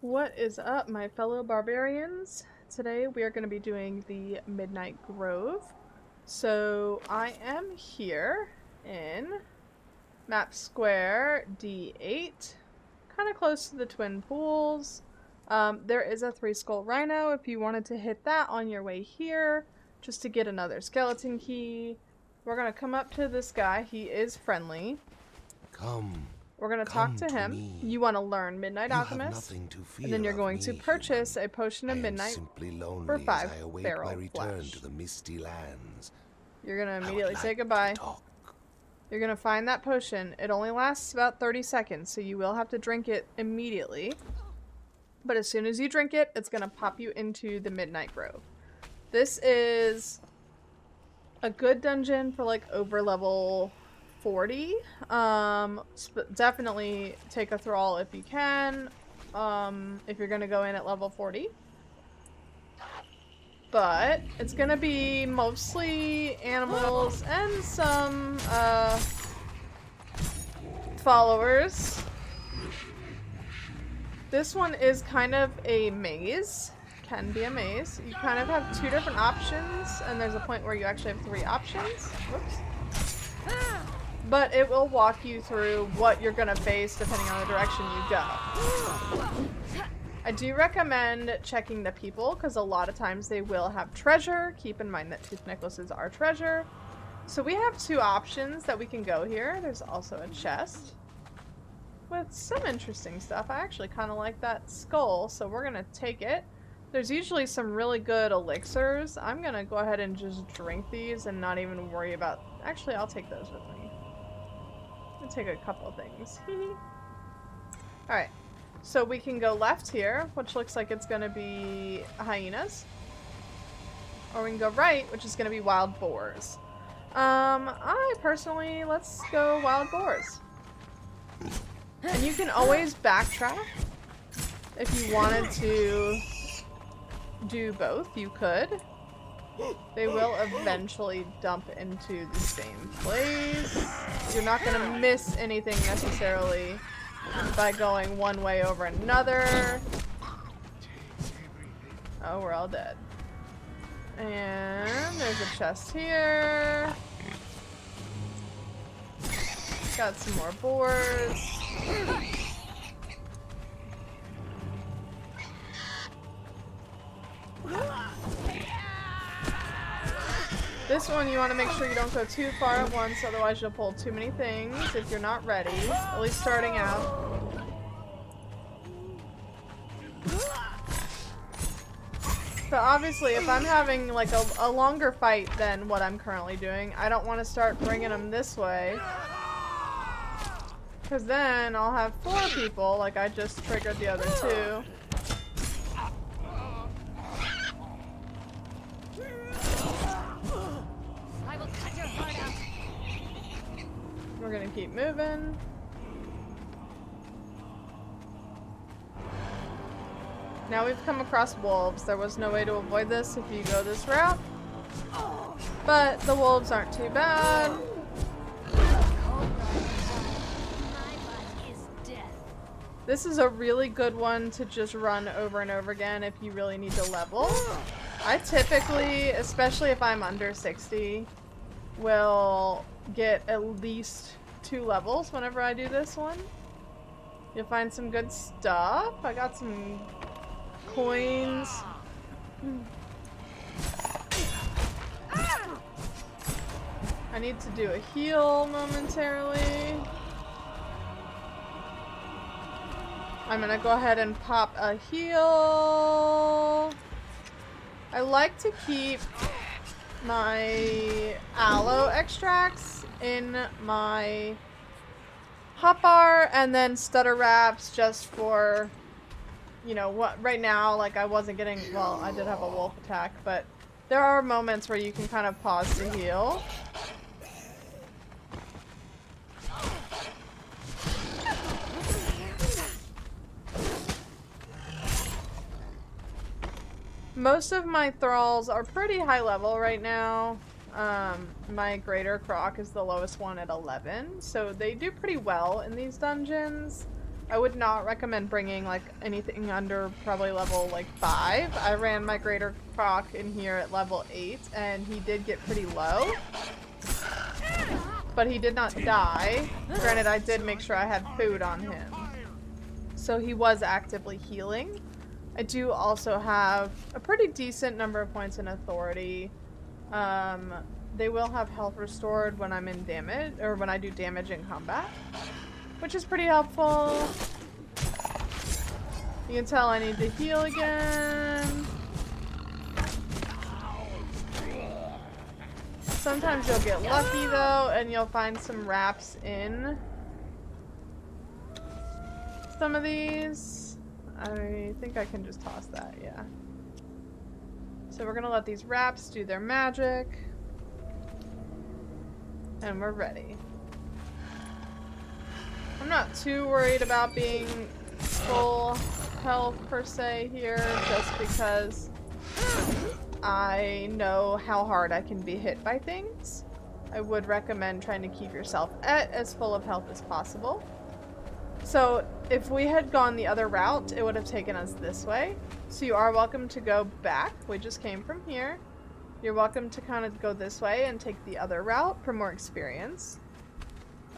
What is up, my fellow barbarians? Today we are going to be doing the Midnight Grove. So I am here in map square D8, kind of close to the twin pools. There is a 3-skull rhino if you wanted to hit that on your way here, just to get another skeleton key. We're going to come up to this guy. He is friendly. We're going to talk to him. You want to learn Midnight Alchemist, and then you're going to purchase a potion of Midnight for 5 feral flesh. To the misty lands. You're going to immediately say goodbye. You're going to find that potion. It only lasts about 30 seconds, so you will have to drink it immediately. But as soon as you drink it, it's going to pop you into the Midnight Grove. This is a good dungeon for like over level 40. Definitely take a thrall if you can, if you're gonna go in at level 40. But it's gonna be mostly animals and some followers. This one is kind of a maze. Can be a maze. You kind of have 2 different options, and there's a point where you actually have 3 options. Whoops. But it will walk you through what you're going to face depending on the direction you go. I do recommend checking the people because a lot of times they will have treasure. Keep in mind that tooth necklaces are treasure. So we have 2 options that we can go here. There's also a chest with some interesting stuff. I actually kind of like that skull, so we're going to take it. There's usually some really good elixirs. I'm going to go ahead and just drink these and not even worry about... Actually, I'll take those with me. I'll take a couple of things. Alright, so we can go left here, which looks like it's going to be hyenas. Or we can go right, which is going to be wild boars. I personally, let's go wild boars. And you can always backtrack. If you wanted to do both, you could. They will eventually dump into the same place. You're not going to miss anything necessarily by going one way over another. Oh, we're all dead. And there's a chest here. Got some more boars. This one you want to make sure you don't go too far at once, otherwise you'll pull too many things if you're not ready, at least starting out. But obviously if I'm having like a longer fight than what I'm currently doing, I don't want to start bringing them this way. Because then I'll have 4 people, like I just triggered the other 2. We're gonna keep moving. Now we've come across wolves. There was no way to avoid this if you go this route. But the wolves aren't too bad. This is a really good one to just run over and over again if you really need to level. I typically, especially if I'm under 60, will get at least 2 levels whenever I do this one. You'll find some good stuff. I got some coins. I need to do a heal momentarily. I'm gonna go ahead and pop a heal. I like to keep my aloe extracts in my hotbar and then stutter wraps just for, you know, what right now, like I wasn't getting, well, I did have a wolf attack, but there are moments where you can kind of pause to heal. Most of my thralls are pretty high level right now. My greater croc is the lowest one at 11, so they do pretty well in these dungeons. I would not recommend bringing like anything under probably level like 5. I ran my greater croc in here at level 8 and he did get pretty low. But he did not die. Granted, I did make sure I had food on him. So he was actively healing. I do also have a pretty decent number of points in authority. They will have health restored when I'm in damage, or when I do damage in combat, which is pretty helpful. You can tell I need to heal again. Sometimes you'll get lucky though, and you'll find some wraps in some of these. I think I can just toss that, yeah. So we're gonna let these wraps do their magic. And we're ready. I'm not too worried about being full health per se here, just because I know how hard I can be hit by things. I would recommend trying to keep yourself at as full of health as possible. So if we had gone the other route, it would have taken us this way. So you are welcome to go back. We just came from here. You're welcome to kind of go this way and take the other route for more experience.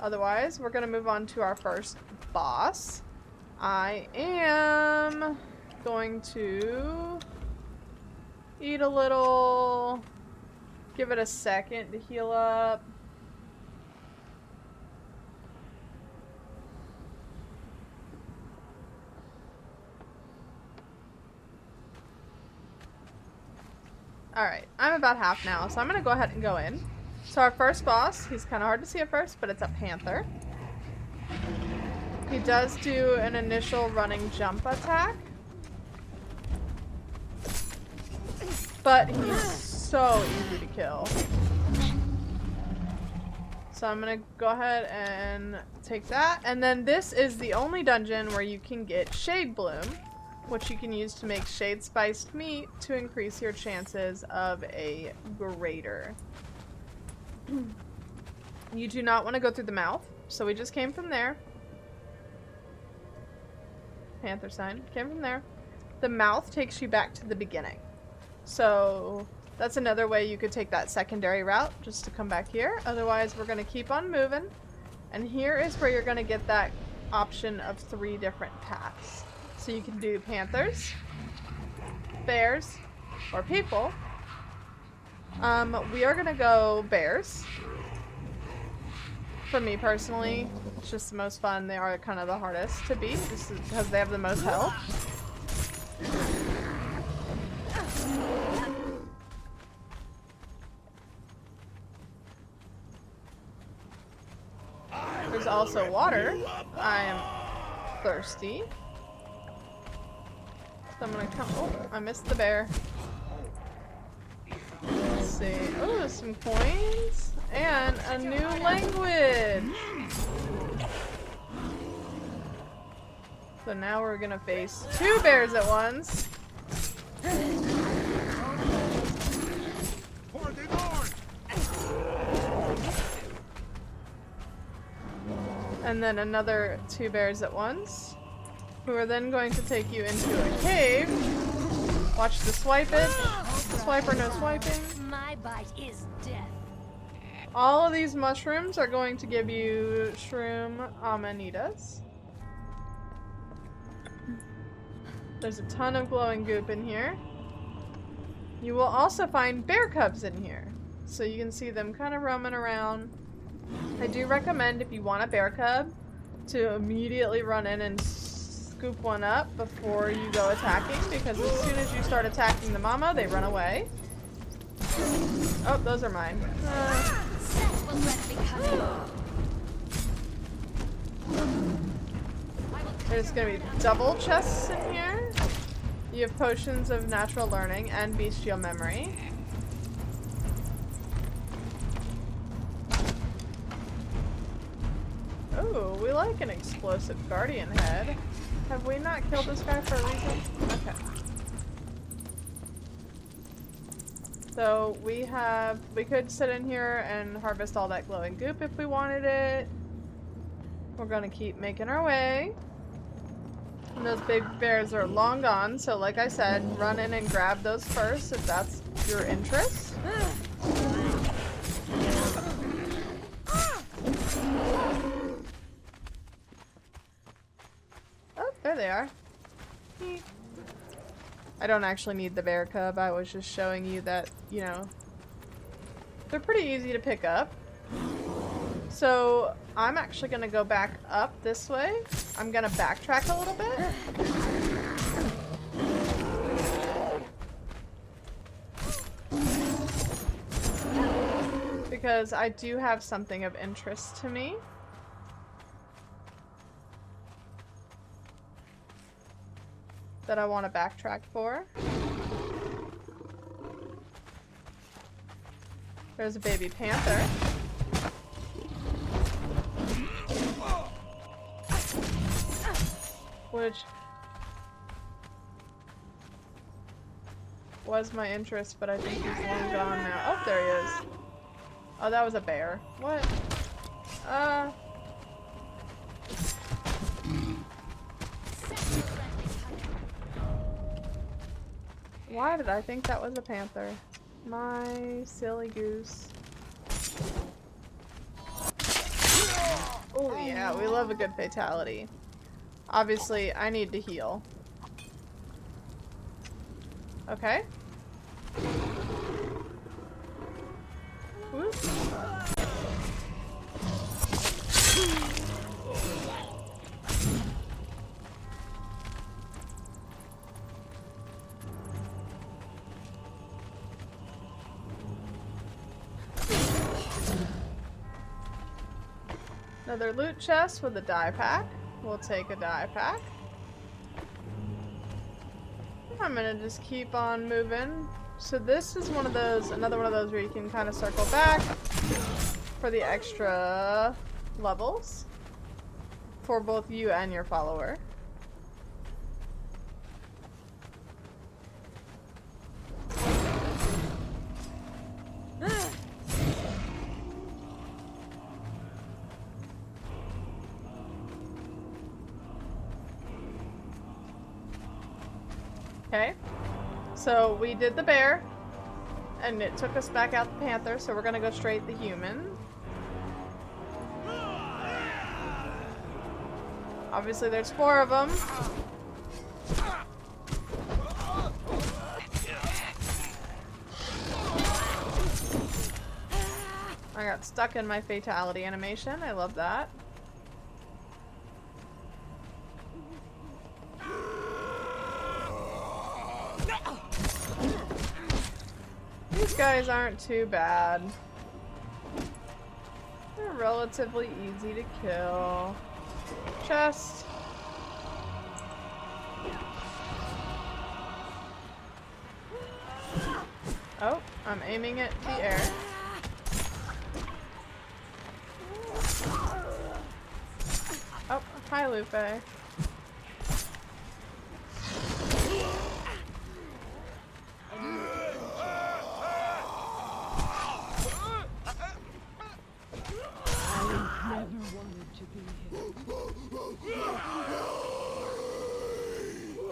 Otherwise, we're going to move on to our first boss. I am going to eat a little, give it a second to heal up. Alright, I'm about half now, so I'm going to go ahead and go in. So our first boss, he's kind of hard to see at first, but it's a panther. He does do an initial running jump attack. But he's so easy to kill. So I'm going to go ahead and take that. And then this is the only dungeon where you can get Shade Bloom, which you can use to make shade spiced meat to increase your chances of a greater. You do not want to go through the mouth, so we just came from there. Panther sign. Came from there. The mouth takes you back to the beginning. So that's another way you could take that secondary route, just to come back here. Otherwise, we're going to keep on moving. And here is where you're going to get that option of 3 different paths. So you can do panthers, bears, or people. We are going to go bears. For me personally, it's just the most fun. They are kind of the hardest to beat, just because they have the most health. There's also water. I am thirsty. So I'm gonna come. Oh, I missed the bear. Let's see. Oh, some coins and a new language. So now we're gonna face 2 bears at once. And then another 2 bears at once, who are then going to take you into a cave. Watch the swipe it. Swipe or no swiping. My bite is death. All of these mushrooms are going to give you shroom amanitas. There's a ton of glowing goop in here. You will also find bear cubs in here, so you can see them kind of roaming around. I do recommend, if you want a bear cub, to immediately run in and scoop one up before you go attacking, because as soon as you start attacking the mama, they run away. Oh, those are mine. There's gonna be double chests in here. You have potions of natural learning and bestial memory. Oh, we like an explosive guardian head. Have we not killed this guy for a reason? Okay. So we could sit in here and harvest all that glowing goop if we wanted it. We're gonna keep making our way. And those big bears are long gone, so like I said, run in and grab those first if that's your interest. Oh, there they are. I don't actually need the bear cub. I was just showing you that, you know, they're pretty easy to pick up. So I'm actually going to go back up this way. I'm going to backtrack a little bit. Because I do have something of interest to me. That I want to backtrack for. There's a baby panther. Which was my interest, but I think he's long gone now. Oh, there he is. Oh, that was a bear. What? Why did I think that was a panther? My silly goose. Oh yeah, we love a good fatality. Obviously, I need to heal. Okay. Whoop. Another loot chest with a dye pack. We'll take a dye pack. I'm gonna just keep on moving. So this is one of those, another one of those where you can kind of circle back for the extra levels for both you and your follower. Okay, so we did the bear, and it took us back out the panther, so we're gonna go straight the human. Obviously there's 4 of them. I got stuck in my fatality animation, I love that. These guys aren't too bad. They're relatively easy to kill. Chest. Oh, I'm aiming at the air. Oh, hi Lupe.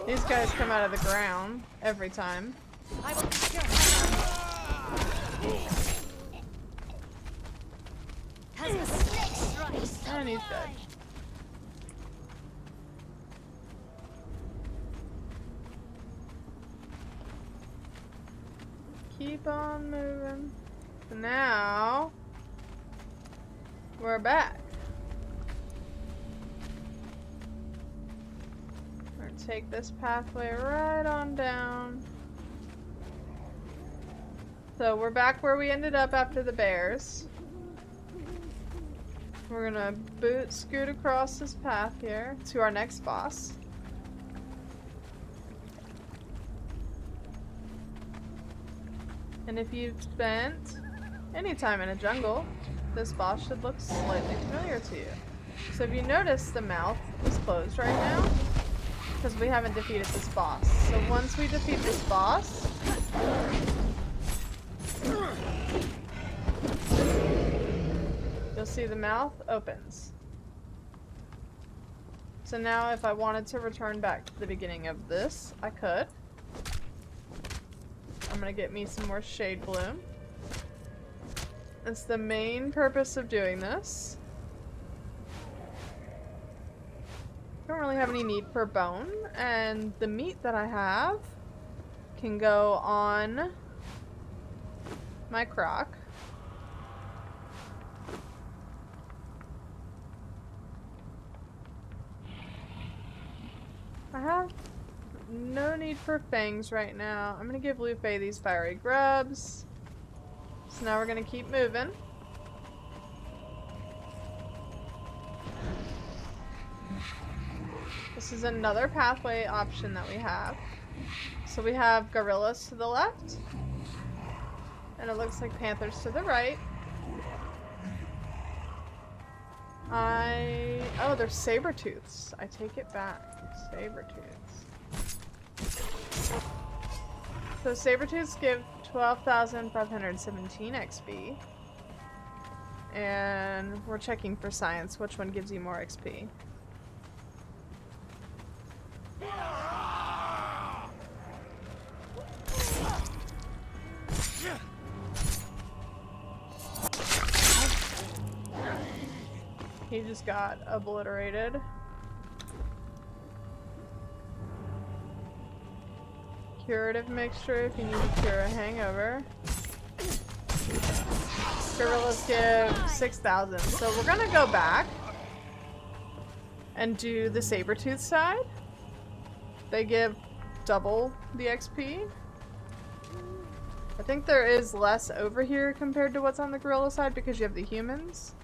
These guys come out of the ground every time. And he's dead. Keep on moving. So now we're back. Take this pathway right on down. So we're back where we ended up after the bears. We're gonna scoot across this path here to our next boss. And if you've spent any time in a jungle, this boss should look slightly familiar to you. So if you notice, the mouth is closed right now. Because we haven't defeated this boss. So once we defeat this boss, you'll see the mouth opens. So now if I wanted to return back to the beginning of this, I could. I'm gonna get me some more shade bloom. That's the main purpose of doing this. Don't really have any need for bone, and the meat that I have can go on my crock. I have no need for fangs right now. I'm gonna give Lupe these fiery grubs. So now we're gonna keep moving. This is another pathway option that we have. So we have gorillas to the left. And it looks like panthers to the right. Oh, they're saber-tooths. I take it back. Saber-tooths. So saber-tooths give 12,517 XP. And we're checking for science. Which one gives you more XP? He just got obliterated. Curative mixture if you need to cure a hangover. Gorillas give 6,000. So we're gonna go back and do the saber-tooth side. They give double the XP. I think there is less over here compared to what's on the gorilla side because you have the humans.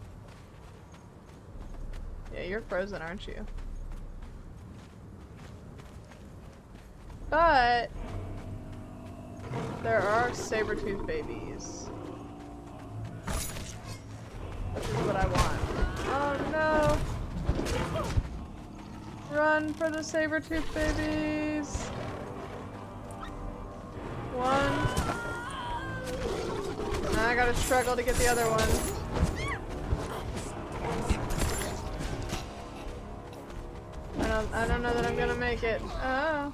Yeah, you're frozen, aren't you? But there are saber-tooth babies. Which is what I want. Oh no! Run for the saber-tooth babies! One. Now I gotta struggle to get the other one. I don't know that I'm gonna make it. Oh.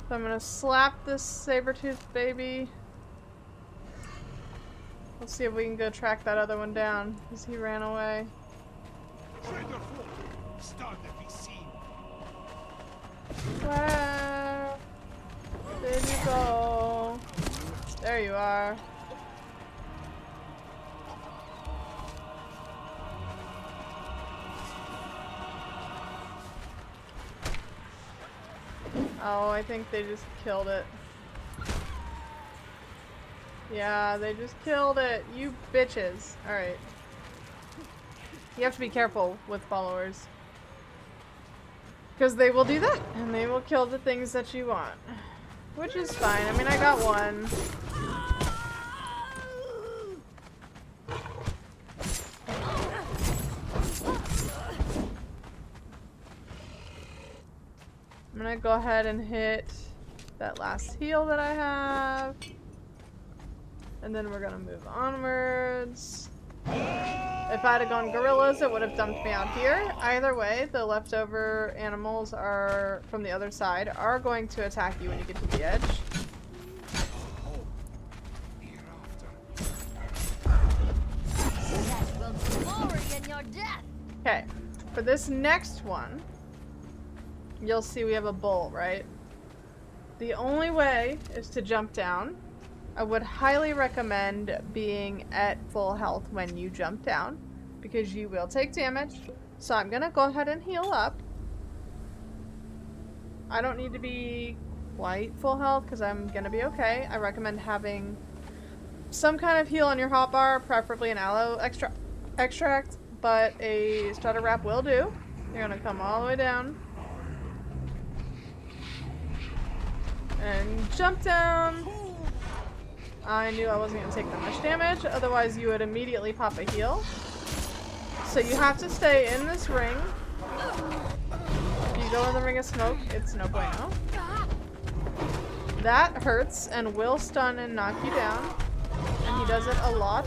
So I'm gonna slap this saber-tooth baby. Let's see if we can go track that other one down, because he ran away. Where did you go? There you are. Oh, I think they just killed it. Yeah, they just killed it. You bitches. Alright. You have to be careful with followers. Because they will do that. And they will kill the things that you want. Which is fine. I mean, I got one. I'm gonna go ahead and hit that last heal that I have. And then we're gonna move onwards. If I'd have gone gorillas, it would have dumped me out here. Either way, the leftover animals are from the other side are going to attack you when you get to the edge. Okay, for this next one, you'll see we have a bull, right? The only way is to jump down. I would highly recommend being at full health when you jump down, because you will take damage. So I'm gonna go ahead and heal up. I don't need to be quite full health because I'm gonna be okay. I recommend having some kind of heal on your hotbar, preferably an aloe extract, but a starter wrap will do. You're gonna come all the way down and jump down. I knew I wasn't going to take that much damage, otherwise you would immediately pop a heal. So you have to stay in this ring. If you go in the ring of smoke, it's no bueno. That hurts and will stun and knock you down. And he does it a lot.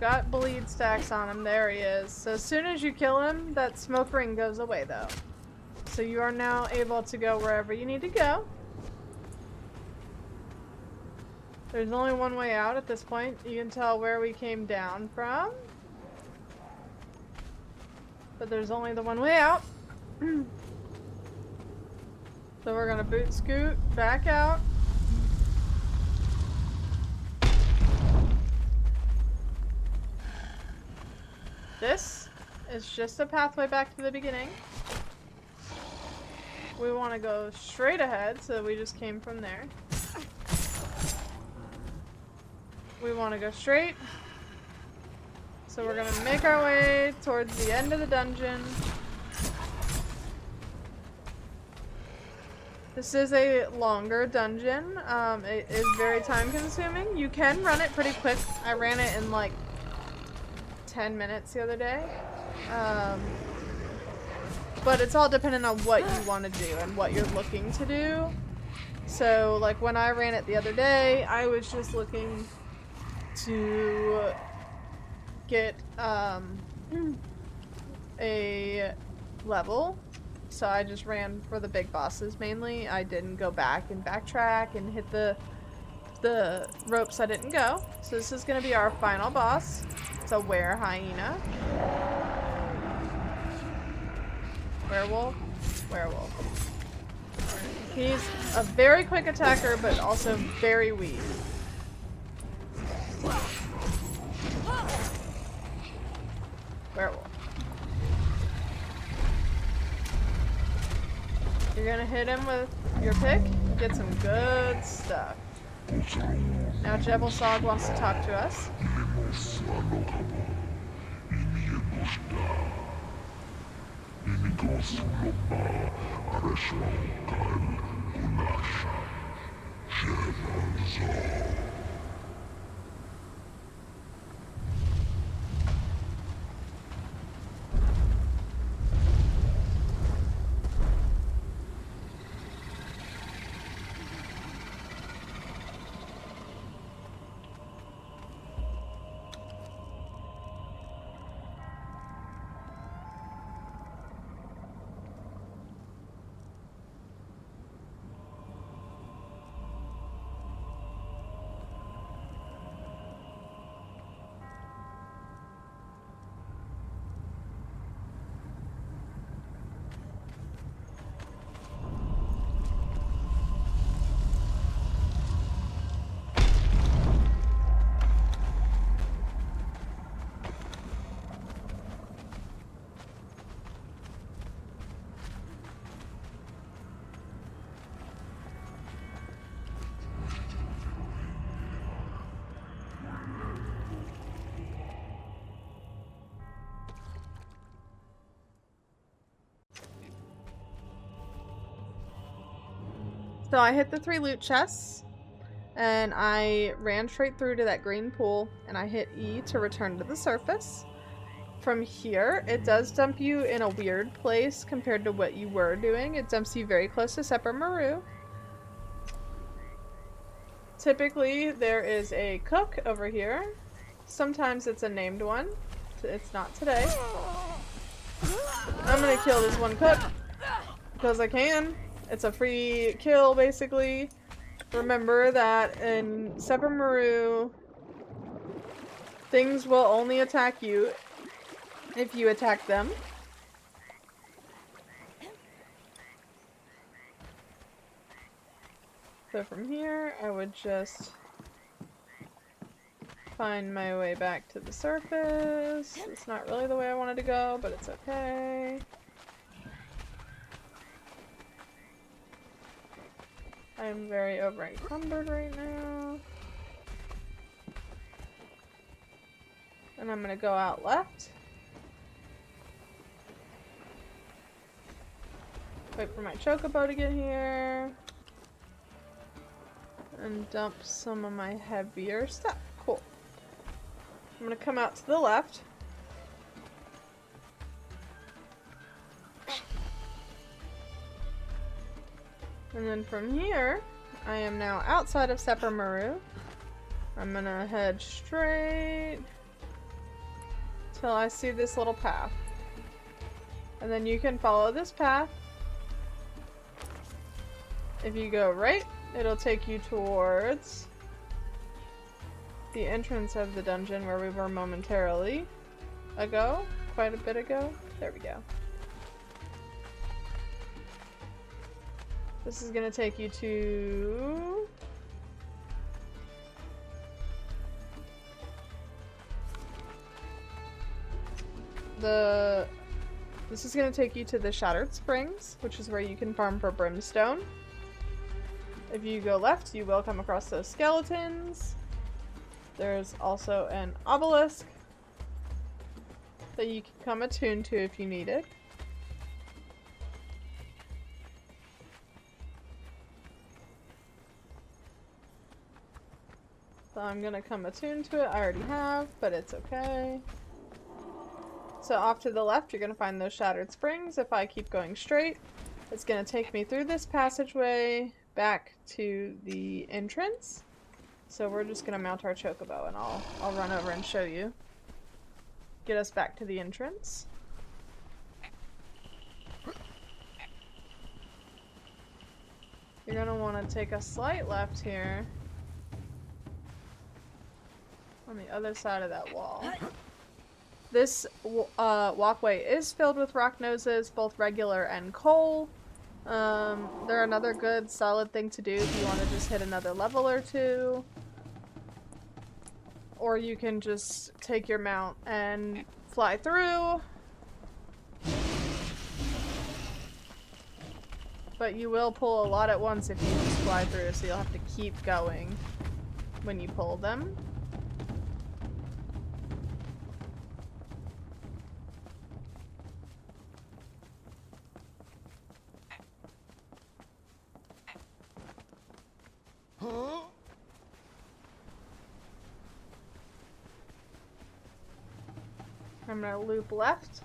got bleed stacks on him. There he is. So as soon as you kill him, that smoke ring goes away though. So you are now able to go wherever you need to go. There's only one way out at this point. You can tell where we came down from. But there's only the one way out. So we're gonna boot scoot back out. This is just a pathway back to the beginning. We want to go straight ahead, so we just came from there. We want to go straight. So we're gonna make our way towards the end of the dungeon. This is a longer dungeon. It is very time consuming. You can run it pretty quick. I ran it in like 10 minutes the other day. But it's all dependent on what you want to do and what you're looking to do. So like when I ran it the other day, I was just looking to get a level. So I just ran for the big bosses mainly. I didn't go back and backtrack and hit the ropes I didn't go. So this is going to be our final boss. It's a were hyena. Werewolf? Werewolf. He's a very quick attacker, but also very weak. Werewolf. You're gonna hit him with your pick, get some good stuff. Now Jebelsog wants to talk to us. So I hit the 3 loot chests, and I ran straight through to that green pool, and I hit E to return to the surface. From here, it does dump you in a weird place compared to what you were doing. It dumps you very close to Sepper Maru. Typically, there is a cook over here. Sometimes it's a named one. It's not today. I'm gonna kill this one cook, because I can. It's a free kill, basically. Remember that in Sepper Maru, things will only attack you if you attack them. So from here, I would just find my way back to the surface. It's not really the way I wanted to go, but it's okay. I'm very over encumbered right now. And I'm gonna go out left. Wait for my chocobo to get here. And dump some of my heavier stuff. Cool. I'm gonna come out to the left. And then from here, I am now outside of Sepper Maru. I'm gonna head straight till I see this little path. And then you can follow this path. If you go right, it'll take you towards the entrance of the dungeon where we were momentarily ago. Quite a bit ago. There we go. This is gonna take you to... This is going to take you to the Shattered Springs, which is where you can farm for brimstone. If you go left, you will come across those skeletons. There's also an obelisk that you can come attuned to if you need it. So I'm going to come attuned to it. I already have, but it's okay. So off to the left, you're going to find those Shattered Springs. If I keep going straight, it's going to take me through this passageway back to the entrance. So we're just going to mount our chocobo and I'll run over and show you. Get us back to the entrance. You're going to want to take a slight left here on the other side of that wall. This walkway is filled with rock noses, both regular and coal. They're another good solid thing to do if you want to just hit another level or two. Or you can just take your mount and fly through. But you will pull a lot at once if you just fly through, so you'll have to keep going when you pull them. I'm gonna loop left.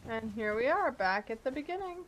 And here we are, back at the beginning.